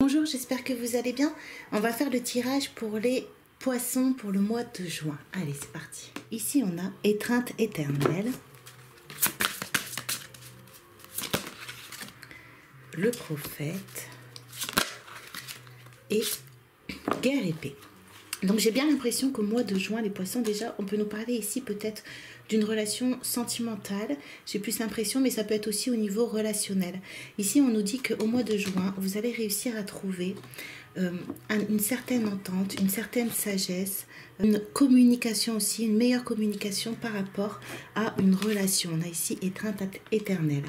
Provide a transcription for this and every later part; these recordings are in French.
Bonjour, j'espère que vous allez bien. On va faire le tirage pour les poissons pour le mois de juin. Allez, c'est parti. Ici, on a étreinte éternelle, le prophète et guerre épée. Donc j'ai bien l'impression qu'au mois de juin, les poissons, déjà, on peut nous parler ici peut-être d'une relation sentimentale. J'ai plus l'impression, mais ça peut être aussi au niveau relationnel. Ici, on nous dit qu'au mois de juin, vous allez réussir à trouver une certaine entente, une certaine sagesse, une communication aussi, une meilleure communication par rapport à une relation. On a ici étreinte éternelle.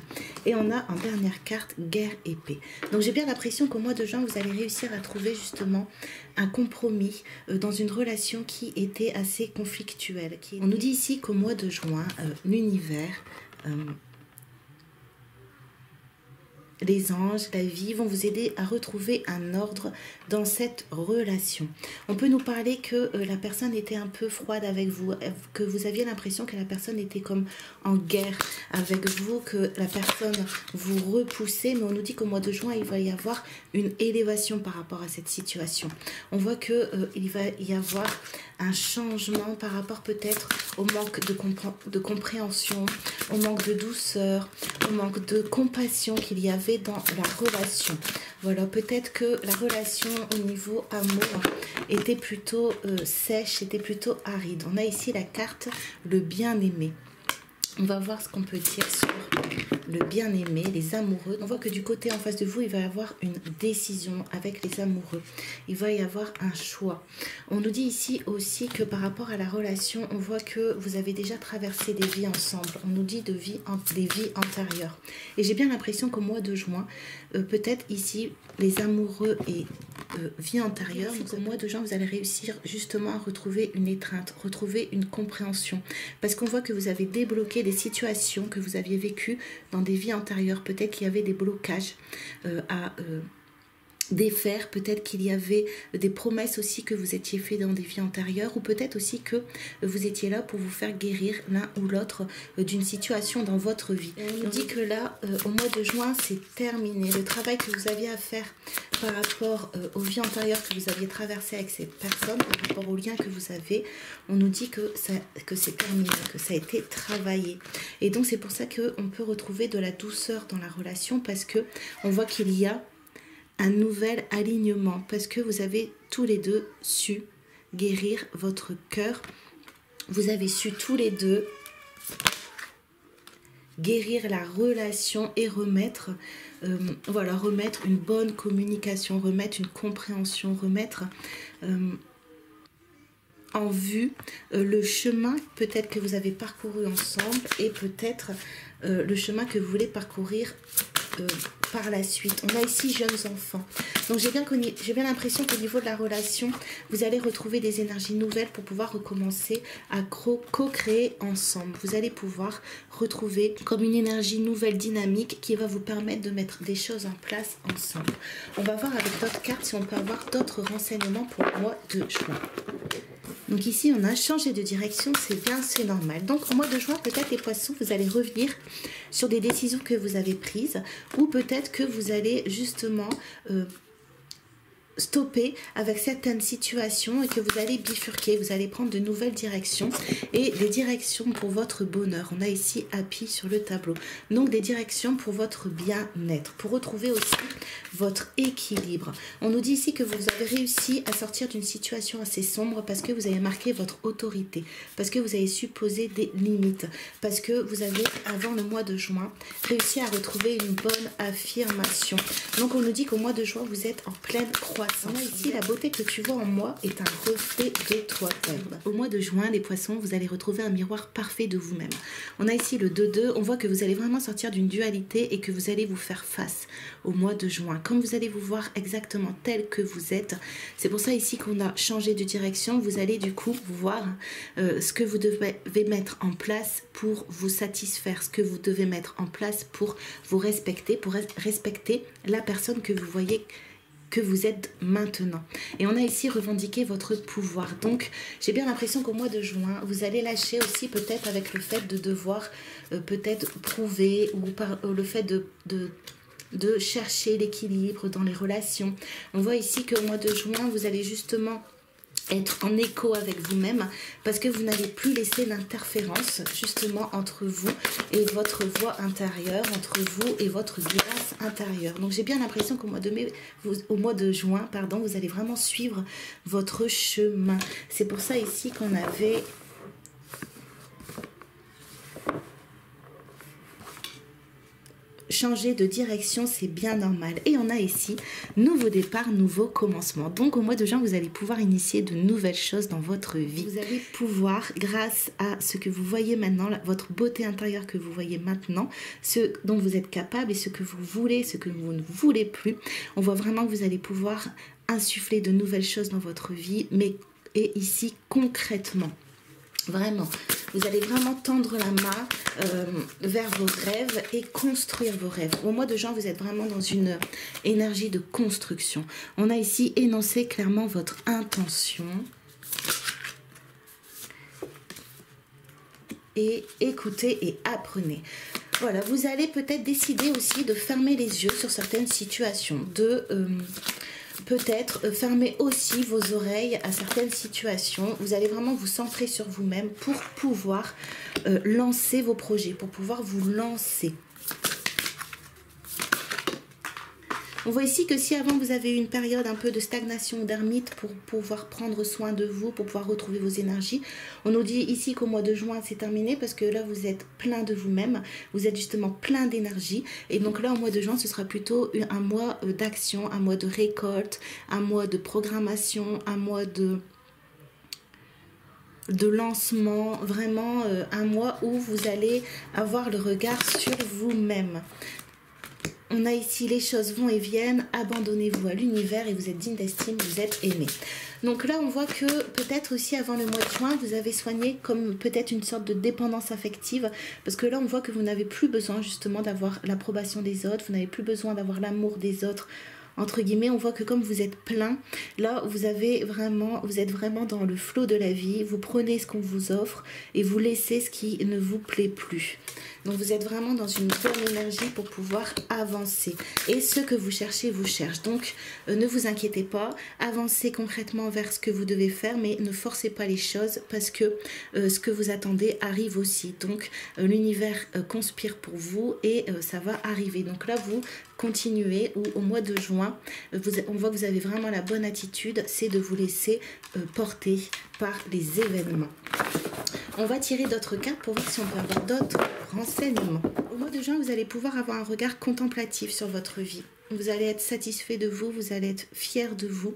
Et on a en dernière carte guerre épée. Donc j'ai bien l'impression qu'au mois de juin, vous allez réussir à trouver justement un compromis dans une relation qui était assez conflictuelle. On nous dit ici qu'au mois de juin, l'univers, les anges, la vie vont vous aider à retrouver un ordre dans cette relation. On peut nous parler que la personne était un peu froide avec vous, que vous aviez l'impression que la personne était comme en guerre avec vous, que la personne vous repoussait, mais on nous dit qu'au mois de juin, il va y avoir une élévation par rapport à cette situation. On voit que il va y avoir un changement par rapport peut-être au manque de compréhension, au manque de douceur, au manque de compassion qu'il y avait dans la relation. Voilà, peut-être que la relation au niveau amour était plutôt sèche, était plutôt aride. On a ici la carte le bien-aimé. On va voir ce qu'on peut dire sur le bien-aimé, les amoureux. On voit que du côté en face de vous, il va y avoir une décision avec les amoureux. Il va y avoir un choix. On nous dit ici aussi que par rapport à la relation, on voit que vous avez déjà traversé des vies ensemble. On nous dit des vies antérieures. Et j'ai bien l'impression qu'au mois de juin, peut-être ici, les amoureux et vie antérieure, donc au mois de juin, vous allez réussir justement à retrouver une étreinte, retrouver une compréhension. Parce qu'on voit que vous avez débloqué des situations que vous aviez vécues dans des vies antérieures. Peut-être qu'il y avait des blocages à défaire, peut-être qu'il y avait des promesses aussi que vous étiez fait dans des vies antérieures, ou peut-être aussi que vous étiez là pour vous faire guérir l'un ou l'autre d'une situation dans votre vie. On nous dit que là, au mois de juin, c'est terminé. Le travail que vous aviez à faire par rapport aux vies antérieures que vous aviez traversées avec ces personnes, par rapport aux liens que vous avez, on nous dit que c'est terminé, que ça a été travaillé. Et donc c'est pour ça qu'on peut retrouver de la douceur dans la relation, parce que on voit qu'il y a un nouvel alignement, parce que vous avez tous les deux su guérir votre cœur. Vous avez su tous les deux guérir la relation et remettre, remettre une bonne communication, remettre une compréhension, remettre en vue le chemin peut-être que vous avez parcouru ensemble, et peut-être le chemin que vous voulez parcourir par la suite. On a ici jeunes enfants. Donc j'ai bien l'impression qu'au niveau de la relation, vous allez retrouver des énergies nouvelles pour pouvoir recommencer à co-créer ensemble. Vous allez pouvoir retrouver comme une énergie nouvelle, dynamique, qui va vous permettre de mettre des choses en place ensemble. On va voir avec d'autres cartes si on peut avoir d'autres renseignements pour le mois de juin. Donc ici, on a changé de direction, c'est bien, c'est normal. Donc au mois de juin, peut-être les poissons, vous allez revenir sur des décisions que vous avez prises, ou peut-être que vous allez justement stopper avec certaines situations, et que vous allez bifurquer, vous allez prendre de nouvelles directions, et des directions pour votre bonheur. On a ici Happy sur le tableau, donc des directions pour votre bien-être, pour retrouver aussi votre équilibre. On nous dit ici que vous avez réussi à sortir d'une situation assez sombre, parce que vous avez marqué votre autorité, parce que vous avez su poser des limites, parce que vous avez, avant le mois de juin, réussi à retrouver une bonne affirmation. Donc on nous dit qu'au mois de juin, vous êtes en pleine croissance. On a ici la beauté que tu vois en moi est un reflet de toi-même. Au mois de juin, les poissons, vous allez retrouver un miroir parfait de vous-même. On a ici le 2-2. On voit que vous allez vraiment sortir d'une dualité, et que vous allez vous faire face au mois de juin. Comme vous allez vous voir exactement tel que vous êtes. C'est pour ça ici qu'on a changé de direction. Vous allez du coup voir ce que vous devez mettre en place pour vous satisfaire, ce que vous devez mettre en place pour vous respecter, pour respecter la personne que vous voyez que vous êtes maintenant. Et on a ici revendiqué votre pouvoir. Donc j'ai bien l'impression qu'au mois de juin, vous allez lâcher aussi, peut-être avec le fait de devoir peut-être prouver, ou par le fait de de chercher l'équilibre dans les relations. On voit ici qu'au mois de juin, vous allez justement être en écho avec vous-même parce que vous n'allez plus laisser d'interférence justement entre vous et votre voix intérieure, entre vous et votre grâce intérieure. Donc j'ai bien l'impression qu'au mois de mai, au mois de juin, pardon, vous allez vraiment suivre votre chemin. C'est pour ça ici qu'on avait changer de direction, c'est bien normal. Et on a ici nouveau départ, nouveau commencement. Donc au mois de juin, vous allez pouvoir initier de nouvelles choses dans votre vie. Vous allez pouvoir, grâce à ce que vous voyez maintenant, votre beauté intérieure que vous voyez maintenant, ce dont vous êtes capable et ce que vous voulez, ce que vous ne voulez plus, on voit vraiment que vous allez pouvoir insuffler de nouvelles choses dans votre vie, mais et ici concrètement. Vraiment, vous allez vraiment tendre la main vers vos rêves et construire vos rêves. Au mois de juin, vous êtes vraiment dans une énergie de construction. On a ici énoncé clairement votre intention. Et écoutez et apprenez. Voilà, vous allez peut-être décider aussi de fermer les yeux sur certaines situations, de peut-être fermer aussi vos oreilles à certaines situations. Vous allez vraiment vous centrer sur vous-même pour pouvoir lancer vos projets, pour pouvoir vous lancer. On voit ici que si avant vous avez eu une période un peu de stagnation ou d'ermite pour pouvoir prendre soin de vous, pour pouvoir retrouver vos énergies, on nous dit ici qu'au mois de juin c'est terminé parce que là vous êtes plein de vous-même, vous êtes justement plein d'énergie et donc là au mois de juin ce sera plutôt un mois d'action, un mois de récolte, un mois de programmation, un mois de lancement, vraiment un mois où vous allez avoir le regard sur vous-même. On a ici les choses vont et viennent, abandonnez-vous à l'univers et vous êtes digne d'estime, vous êtes aimé. Donc là, on voit que peut-être aussi avant le mois de juin, vous avez soigné comme peut-être une sorte de dépendance affective. Parce que là, on voit que vous n'avez plus besoin justement d'avoir l'approbation des autres, vous n'avez plus besoin d'avoir l'amour des autres. Entre guillemets, on voit que comme vous êtes plein, là, vous êtes vraiment dans le flot de la vie. Vous prenez ce qu'on vous offre et vous laissez ce qui ne vous plaît plus. Donc, vous êtes vraiment dans une bonne énergie pour pouvoir avancer. Et ce que vous cherchez, vous cherche. Donc, ne vous inquiétez pas. Avancez concrètement vers ce que vous devez faire, mais ne forcez pas les choses parce que ce que vous attendez arrive aussi. Donc, l'univers conspire pour vous et ça va arriver. Donc là, vous continuez ou au mois de juin, on voit que vous avez vraiment la bonne attitude, c'est de vous laisser porter par les événements. On va tirer d'autres cartes pour voir si on peut avoir d'autres renseignements. Au mois de juin, vous allez pouvoir avoir un regard contemplatif sur votre vie. Vous allez être satisfait de vous, vous allez être fier de vous.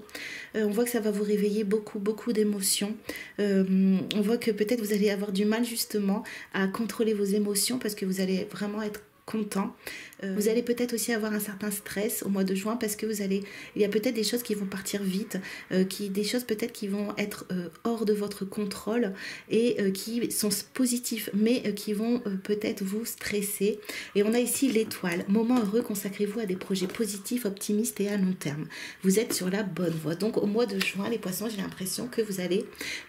On voit que ça va vous réveiller beaucoup d'émotions. On voit que peut-être vous allez avoir du mal justement à contrôler vos émotions parce que vous allez vraiment être content. Vous allez peut-être aussi avoir un certain stress au mois de juin parce que il y a peut-être des choses qui vont partir vite, des choses peut-être qui vont être hors de votre contrôle et qui sont positifs mais qui vont peut-être vous stresser. Et on a ici l'étoile. Moment heureux, consacrez-vous à des projets positifs, optimistes et à long terme. Vous êtes sur la bonne voie. Donc au mois de juin, les poissons, j'ai l'impression que vous allez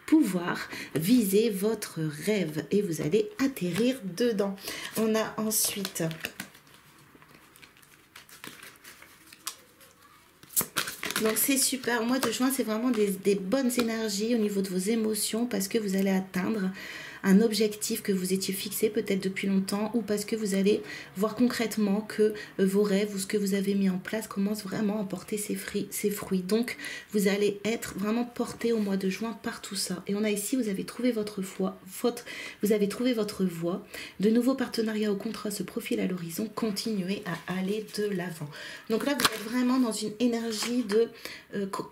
pouvoir viser votre rêve et vous allez atterrir dedans. On a ensuite donc c'est super, au mois de juin c'est vraiment des bonnes énergies au niveau de vos émotions parce que vous allez atteindre un objectif que vous étiez fixé peut-être depuis longtemps ou parce que vous allez voir concrètement que vos rêves ou ce que vous avez mis en place commence vraiment à porter ses fruits. Donc vous allez être vraiment porté au mois de juin par tout ça. Et on a ici, vous avez trouvé votre voie, de nouveaux partenariats ou contrats se profilent à l'horizon, continuez à aller de l'avant. Donc là vous êtes vraiment dans une énergie de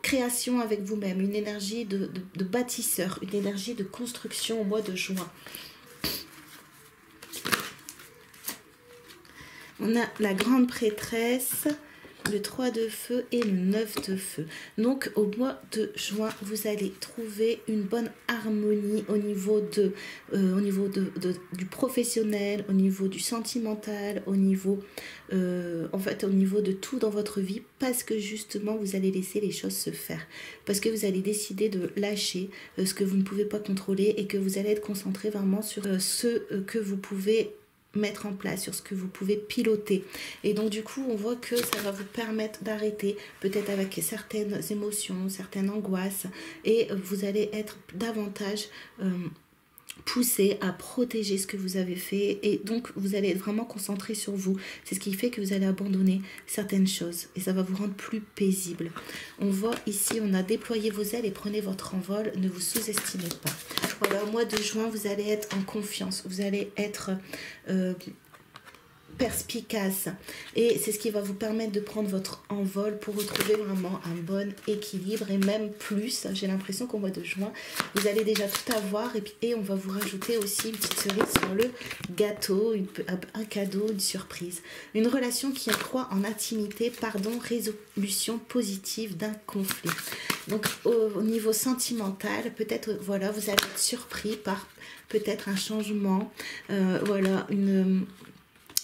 création avec vous-même, une énergie de bâtisseur, une énergie de construction au mois de juin. On a la grande prêtresse, le 3 de feu et le 9 de feu. Donc au mois de juin, vous allez trouver une bonne harmonie au niveau du professionnel, au niveau du sentimental, au niveau de tout dans votre vie, parce que justement vous allez laisser les choses se faire, parce que vous allez décider de lâcher ce que vous ne pouvez pas contrôler et que vous allez être concentré vraiment sur ce que vous pouvez mettre en place, sur ce que vous pouvez piloter. Et donc du coup, on voit que ça va vous permettre d'arrêter, peut-être avec certaines émotions, certaines angoisses, et vous allez être davantage poussé à protéger ce que vous avez fait, et donc vous allez être vraiment concentré sur vous. C'est ce qui fait que vous allez abandonner certaines choses et ça va vous rendre plus paisible. On voit ici, on a déployé vos ailes et prenez votre envol, ne vous sous-estimez pas. Voilà, au mois de juin, vous allez être en confiance, vous allez être perspicace, et c'est ce qui va vous permettre de prendre votre envol pour retrouver vraiment un bon équilibre, et même plus. J'ai l'impression qu'au mois de juin vous allez déjà tout avoir, et on va vous rajouter aussi une petite cerise sur le gâteau, un cadeau, une surprise, une relation qui accroît en intimité, pardon, résolution positive d'un conflit. Donc au niveau sentimental, peut-être voilà, vous allez être surpris par peut-être un changement, voilà,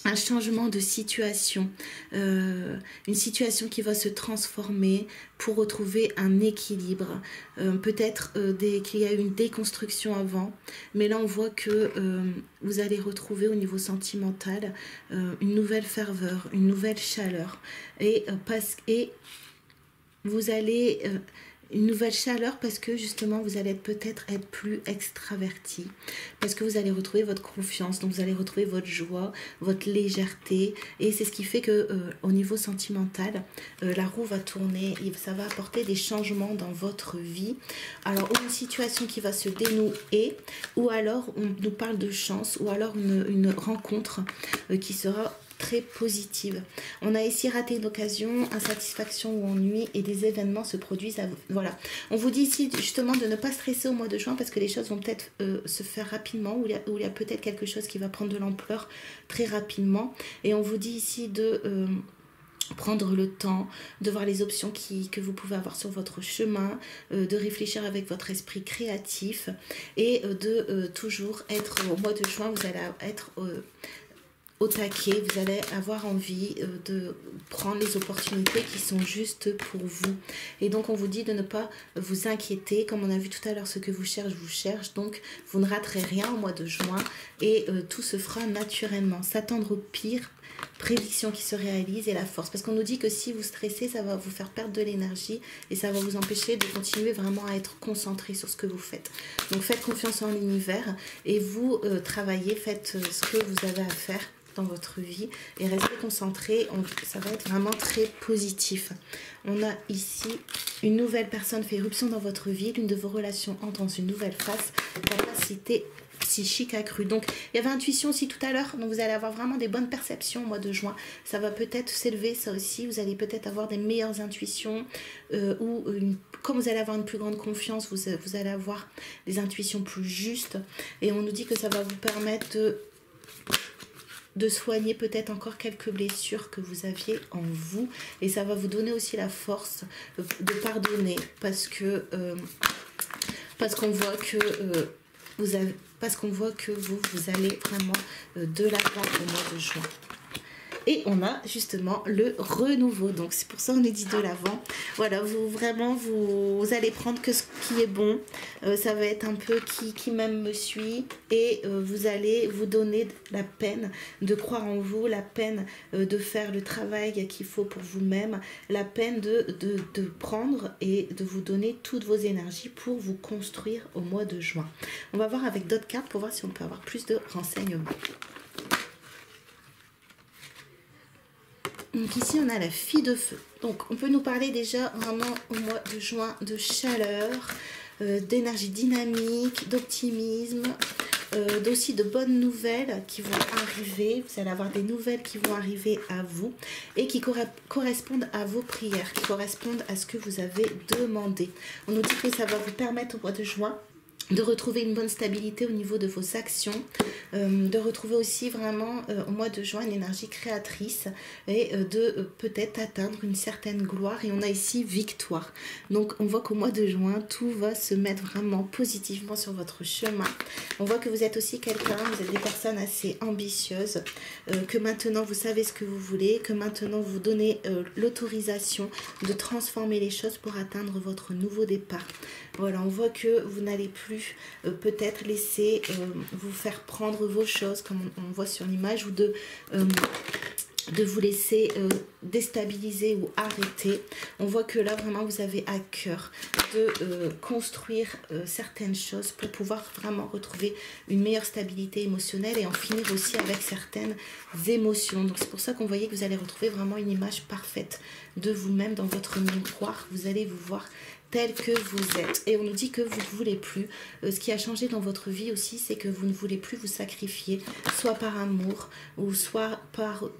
un changement de situation, une situation qui va se transformer pour retrouver un équilibre. Peut-être qu'il y a eu une déconstruction avant, mais là on voit que vous allez retrouver au niveau sentimental une nouvelle ferveur, une nouvelle chaleur, et vous allez... une nouvelle chaleur parce que justement vous allez peut-être être plus extraverti, parce que vous allez retrouver votre confiance, donc vous allez retrouver votre joie, votre légèreté, et c'est ce qui fait que au niveau sentimental, la roue va tourner et ça va apporter des changements dans votre vie. Alors une situation qui va se dénouer, ou alors on nous parle de chance, ou alors une rencontre qui sera très positive. On a ici raté une occasion, insatisfaction ou ennui, et des événements se produisent à vous. Voilà. On vous dit ici justement de ne pas stresser au mois de juin, parce que les choses vont peut-être se faire rapidement, ou il y a peut-être quelque chose qui va prendre de l'ampleur très rapidement. Et on vous dit ici de prendre le temps de voir les options que vous pouvez avoir sur votre chemin, de réfléchir avec votre esprit créatif, et de toujours être, au mois de juin, vous allez être au taquet, vous allez avoir envie de prendre les opportunités qui sont justes pour vous. Et donc on vous dit de ne pas vous inquiéter, comme on a vu tout à l'heure, ce que vous cherche, donc vous ne raterez rien au mois de juin, et tout se fera naturellement. S'attendre au pire, prédiction qui se réalise, et la force, parce qu'on nous dit que si vous stressez, ça va vous faire perdre de l'énergie et ça va vous empêcher de continuer vraiment à être concentré sur ce que vous faites. Donc faites confiance en l'univers, et vous travaillez, faites ce que vous avez à faire dans votre vie, et restez concentré. Ça va être vraiment très positif. On a ici une nouvelle personne fait éruption dans votre vie, l'une de vos relations entre dans une nouvelle phase, capacité psychique accrue. Donc il y avait intuition aussi tout à l'heure, donc vous allez avoir vraiment des bonnes perceptions au mois de juin. Ça va peut-être s'élever, ça aussi, vous allez peut-être avoir des meilleures intuitions, comme vous allez avoir une plus grande confiance, vous allez avoir des intuitions plus justes, et on nous dit que ça va vous permettre de soigner peut-être encore quelques blessures que vous aviez en vous, et ça va vous donner aussi la force de pardonner, parce qu'on voit que vous allez vraiment de l'avant au mois de juin. Et on a justement le renouveau, donc c'est pour ça qu'on est dit de l'avant. Voilà, vous allez prendre que ce qui est bon, ça va être un peu qui même me suit, et vous allez vous donner la peine de croire en vous, la peine de faire le travail qu'il faut pour vous-même, la peine de prendre et de vous donner toutes vos énergies pour vous construire au mois de juin. On va voir avec d'autres cartes pour voir si on peut avoir plus de renseignements. Donc ici on a la fille de feu. Donc on peut nous parler déjà vraiment au mois de juin de chaleur, d'énergie dynamique, d'optimisme, aussi de bonnes nouvelles qui vont arriver. Vous allez avoir des nouvelles qui vont arriver à vous, et qui correspondent à vos prières, qui correspondent à ce que vous avez demandé. On nous dit que ça va vous permettre au mois de juin de retrouver une bonne stabilité au niveau de vos actions, de retrouver aussi vraiment au mois de juin une énergie créatrice, et de peut-être atteindre une certaine gloire. Et on a ici victoire. Donc on voit qu'au mois de juin, tout va se mettre vraiment positivement sur votre chemin. On voit que vous êtes aussi quelqu'un, vous êtes des personnes assez ambitieuses, que maintenant vous savez ce que vous voulez, que maintenant vous donnez l'autorisation de transformer les choses pour atteindre votre nouveau départ. Voilà, on voit que vous n'allez plus plus peut-être laisser vous faire prendre vos choses, comme on voit sur l'image, ou de vous laisser déstabiliser ou arrêter. On voit que là vraiment vous avez à cœur de construire certaines choses pour pouvoir vraiment retrouver une meilleure stabilité émotionnelle et en finir aussi avec certaines émotions. Donc c'est pour ça qu'on voyait que vous allez retrouver vraiment une image parfaite de vous-même dans votre miroir. Vous allez vous voir tel que vous êtes. Et on nous dit que vous ne voulez plus. Ce qui a changé dans votre vie aussi, c'est que vous ne voulez plus vous sacrifier, soit par amour, ou soit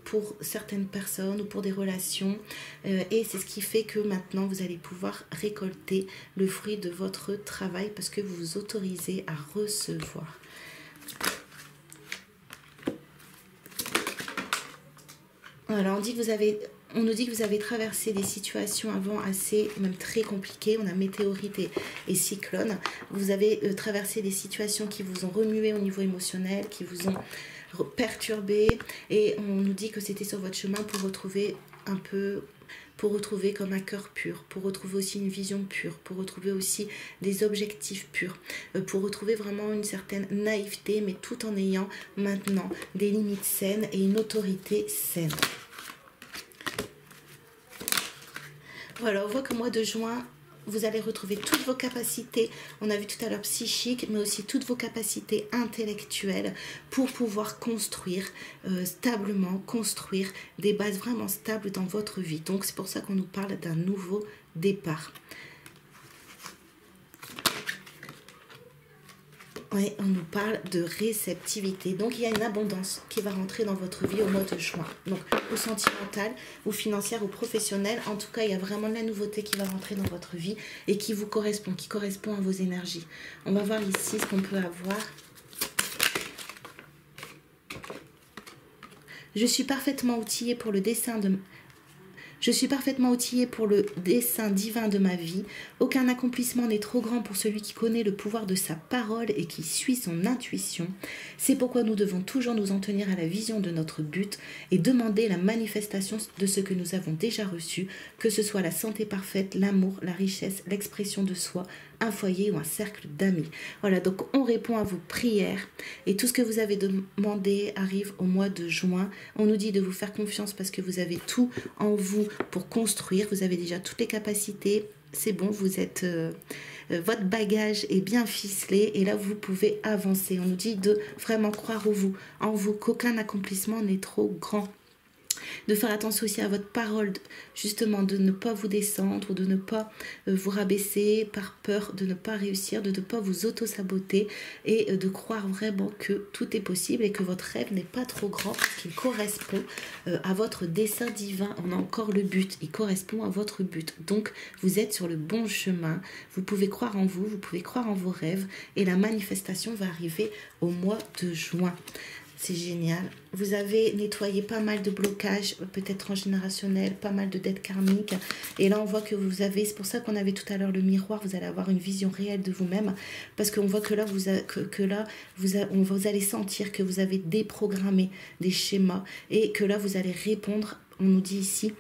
pour certaines personnes, ou pour des relations. Et c'est ce qui fait que maintenant, vous allez pouvoir récolter le fruit de votre travail, parce que vous vous autorisez à recevoir. Voilà, on nous dit que vous avez traversé des situations avant assez, même très compliquées. On a météorite et cyclone. Vous avez traversé des situations qui vous ont remué au niveau émotionnel, qui vous ont perturbé. Et on nous dit que c'était sur votre chemin pour retrouver comme un cœur pur, pour retrouver aussi une vision pure, pour retrouver aussi des objectifs purs, pour retrouver vraiment une certaine naïveté, mais tout en ayant maintenant des limites saines et une autorité saine. Voilà, on voit qu'au mois de juin, vous allez retrouver toutes vos capacités, on a vu tout à l'heure psychiques, mais aussi toutes vos capacités intellectuelles pour pouvoir construire stablement, construire des bases vraiment stables dans votre vie. Donc c'est pour ça qu'on nous parle d'un nouveau départ. Oui, on nous parle de réceptivité. Donc, il y a une abondance qui va rentrer dans votre vie au mois de juin. Donc, ou sentimentale, ou financière, ou professionnelle. En tout cas, il y a vraiment de la nouveauté qui va rentrer dans votre vie et qui vous correspond, qui correspond à vos énergies. On va voir ici ce qu'on peut avoir. Je suis parfaitement outillée pour le dessin de... Je suis parfaitement outillée pour le dessein divin de ma vie. Aucun accomplissement n'est trop grand pour celui qui connaît le pouvoir de sa parole et qui suit son intuition. C'est pourquoi nous devons toujours nous en tenir à la vision de notre but et demander la manifestation de ce que nous avons déjà reçu, que ce soit la santé parfaite, l'amour, la richesse, l'expression de soi, un foyer ou un cercle d'amis. Voilà, donc on répond à vos prières et tout ce que vous avez demandé arrive au mois de juin. On nous dit de vous faire confiance parce que vous avez tout en vous pour construire. Vous avez déjà toutes les capacités. C'est bon, vous êtes... votre bagage est bien ficelé et là vous pouvez avancer. On nous dit de vraiment croire en vous, qu'aucun accomplissement n'est trop grand. De faire attention aussi à votre parole, justement de ne pas vous descendre, de ne pas vous rabaisser par peur de ne pas réussir, de ne pas vous auto-saboter et de croire vraiment que tout est possible et que votre rêve n'est pas trop grand parce qu'il correspond à votre dessein divin. On a encore le but, il correspond à votre but. Donc vous êtes sur le bon chemin, vous pouvez croire en vous, vous pouvez croire en vos rêves et la manifestation va arriver au mois de juin. C'est génial. Vous avez nettoyé pas mal de blocages, peut-être transgénérationnels, pas mal de dettes karmiques. Et là, on voit que vous avez, c'est pour ça qu'on avait tout à l'heure le miroir, vous allez avoir une vision réelle de vous-même. Parce qu'on voit que là, vous allez sentir que vous avez déprogrammé des schémas et que là, vous allez répondre. On nous dit ici,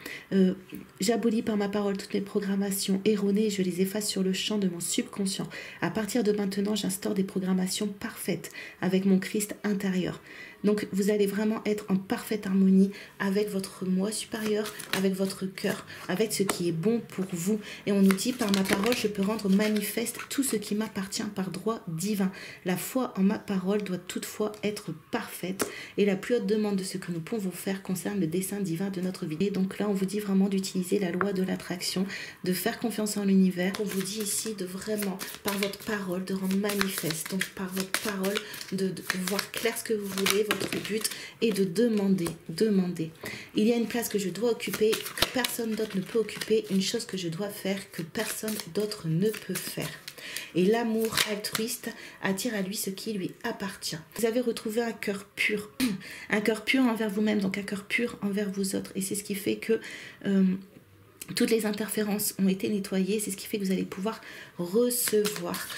j'abolis par ma parole toutes mes programmations erronées et je les efface sur le champ de mon subconscient. À partir de maintenant, j'instaure des programmations parfaites avec mon Christ intérieur. Donc, vous allez vraiment être en parfaite harmonie avec votre moi supérieur, avec votre cœur, avec ce qui est bon pour vous. Et on nous dit, par ma parole, je peux rendre manifeste tout ce qui m'appartient par droit divin. La foi en ma parole doit toutefois être parfaite. Et la plus haute demande de ce que nous pouvons faire concerne le dessein divin de notre vie. Et donc là, on vous dit vraiment d'utiliser la loi de l'attraction, de faire confiance en l'univers. On vous dit ici de vraiment, par votre parole, de rendre manifeste. Donc, par votre parole, de voir clair ce que vous voulez, votre but est de demander. Il y a une place que je dois occuper, que personne d'autre ne peut occuper, une chose que je dois faire, que personne d'autre ne peut faire. Et l'amour altruiste attire à lui ce qui lui appartient. Vous avez retrouvé un cœur pur envers vous-même, donc un cœur pur envers vous autres. Et c'est ce qui fait que... toutes les interférences ont été nettoyées, c'est ce qui fait que vous allez pouvoir recevoir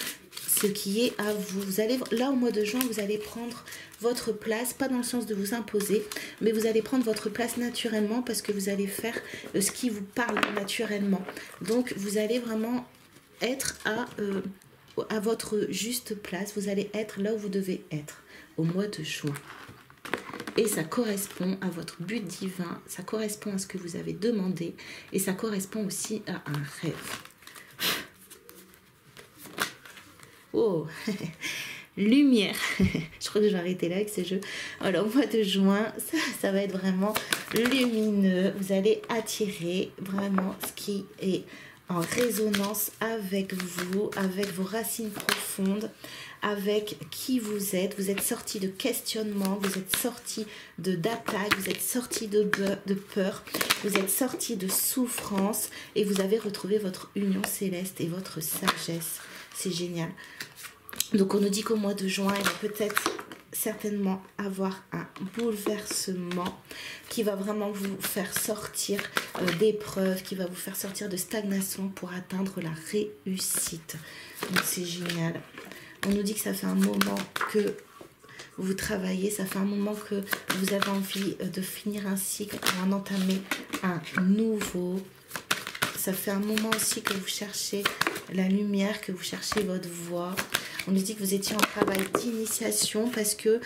ce qui est à vous. Vous allez, là au mois de juin, vous allez prendre votre place, pas dans le sens de vous imposer, mais vous allez prendre votre place naturellement parce que vous allez faire ce qui vous parle naturellement. Donc vous allez vraiment être à votre juste place, vous allez être là où vous devez être au mois de juin. Et ça correspond à votre but divin, ça correspond à ce que vous avez demandé et ça correspond aussi à un rêve. Oh, lumière. Je crois que je vais arrêter là avec ce jeu. Alors, au mois de juin, ça va être vraiment lumineux. Vous allez attirer vraiment ce qui est en résonance avec vous, avec vos racines profondes, avec qui vous êtes. Vous êtes sorti de questionnement, vous êtes sorti d'attaque, vous êtes sorti de peur, vous êtes sorti de souffrance et vous avez retrouvé votre union céleste et votre sagesse. C'est génial. Donc on nous dit qu'au mois de juin, il va peut-être certainement avoir un bouleversement qui va vraiment vous faire sortir d'épreuves, qui va vous faire sortir de stagnation pour atteindre la réussite. Donc c'est génial. On nous dit que ça fait un moment que vous travaillez, ça fait un moment que vous avez envie de finir un cycle ou en entamer un nouveau. Ça fait un moment aussi que vous cherchez la lumière, que vous cherchez votre voie. On nous dit que vous étiez en travail d'initiation parce que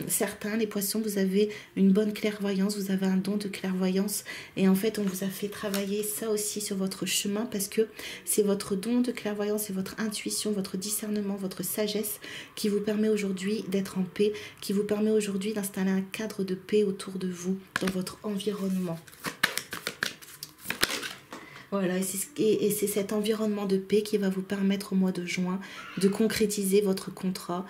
certains, les poissons, vous avez une bonne clairvoyance, vous avez un don de clairvoyance. Et en fait, on vous a fait travailler ça aussi sur votre chemin parce que c'est votre don de clairvoyance, c'est votre intuition, votre discernement, votre sagesse qui vous permet aujourd'hui d'être en paix, qui vous permet aujourd'hui d'installer un cadre de paix autour de vous, dans votre environnement. Voilà, et c'est cet environnement de paix qui va vous permettre au mois de juin de concrétiser votre contrat,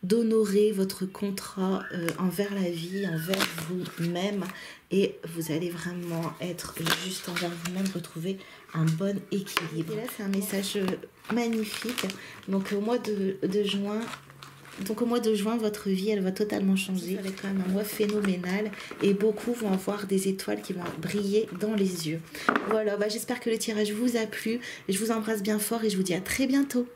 d'honorer votre contrat envers la vie, envers vous-même. Et vous allez vraiment être juste envers vous-même, retrouver un bon équilibre. Et là, c'est un message magnifique. Donc, au mois de juin... Donc au mois de juin, votre vie, elle va totalement changer. Ça va être quand même un mois phénoménal et beaucoup vont avoir des étoiles qui vont briller dans les yeux. Voilà, j'espère que le tirage vous a plu. Je vous embrasse bien fort et je vous dis à très bientôt.